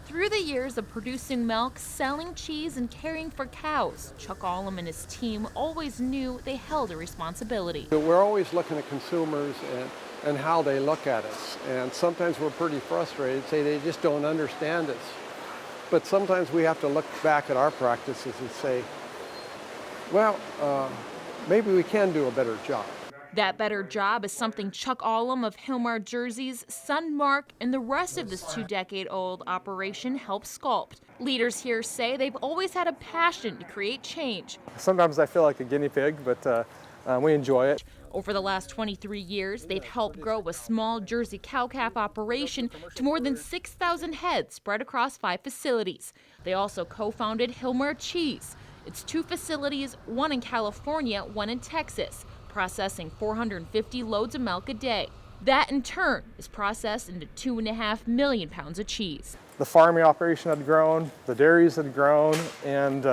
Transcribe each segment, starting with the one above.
Through the years of producing milk, selling cheese, and caring for cows, Chuck Ahlem and his team always knew they held a responsibility. We're always looking at consumers and how they look at us. And sometimes we're pretty frustrated, say they just don't understand us. But sometimes we have to look back at our practices and say, well, maybe we can do a better job. That better job is something Chuck Ahlem of Hilmar Jersey's son Mark and the rest of this 2-decade-old operation helped sculpt. Leaders here say they've always had a passion to create change. Sometimes I feel like a guinea pig, but we enjoy it. Over the last 23 years, they've helped grow a small Jersey cow-calf operation to more than 6,000 heads spread across 5 facilities. They also co-founded Hilmar Cheese. It's 2 facilities, one in California, one in Texas, processing 450 loads of milk a day. That, in turn, is processed into 2.5 million pounds of cheese. The farming operation had grown, the dairies had grown, and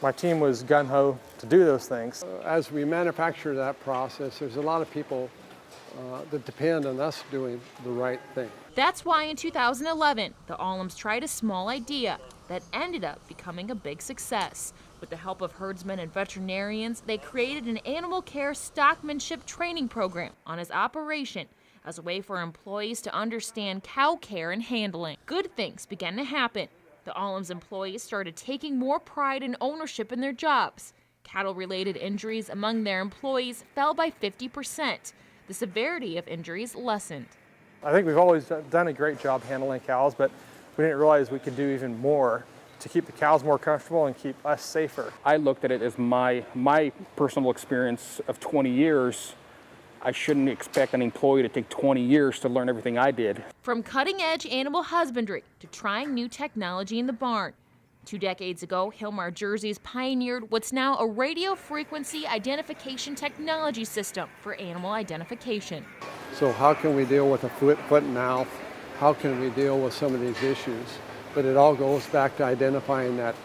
my team was gung-ho to do those things. As we manufacture that process, there's a lot of people that depend on us doing the right thing. That's why in 2011, the Ahlems tried a small idea that ended up becoming a big success. With the help of herdsmen and veterinarians, they created an animal care stockmanship training program on his operation as a way for employees to understand cow care and handling. Good things began to happen. The Ahlems employees started taking more pride and ownership in their jobs. Cattle-related injuries among their employees fell by 50%. The severity of injuries lessened. I think we've always done a great job handling cows, but we didn't realize we could do even more to keep the cows more comfortable and keep us safer. I looked at it as my personal experience of 20 years. I shouldn't expect an employee to take 20 years to learn everything I did. From cutting-edge animal husbandry to trying new technology in the barn. 2 decades ago, Hilmar Jersey's pioneered what's now a radio frequency identification technology system for animal identification. So how can we deal with a foot and mouth? How can we deal with some of these issues? But it all goes back to identifying that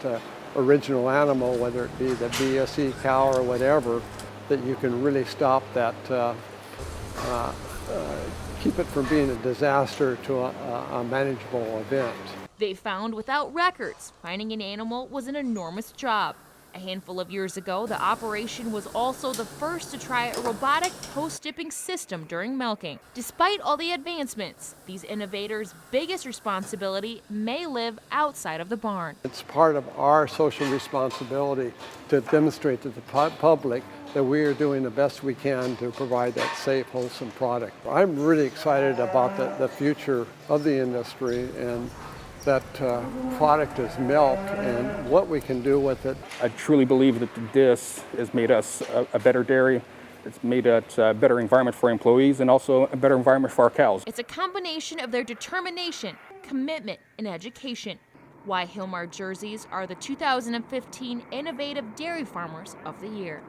original animal, whether it be the BSE cow or whatever, that you can really stop that, keep it from being a disaster to a manageable event. They found without records, finding an animal was an enormous job. A handful of years ago, the operation was also the first to try a robotic post-dipping system during milking. Despite all the advancements, these innovators' biggest responsibility may live outside of the barn. It's part of our social responsibility to demonstrate to the public that we are doing the best we can to provide that safe, wholesome product. I'm really excited about the future of the industry, and that product is milk and what we can do with it. I truly believe that this has made us a better dairy. It's made it a better environment for employees and also a better environment for our cows. It's a combination of their determination, commitment, and education. Why Hilmar Jerseys are the 2015 Innovative Dairy Farmers of the Year.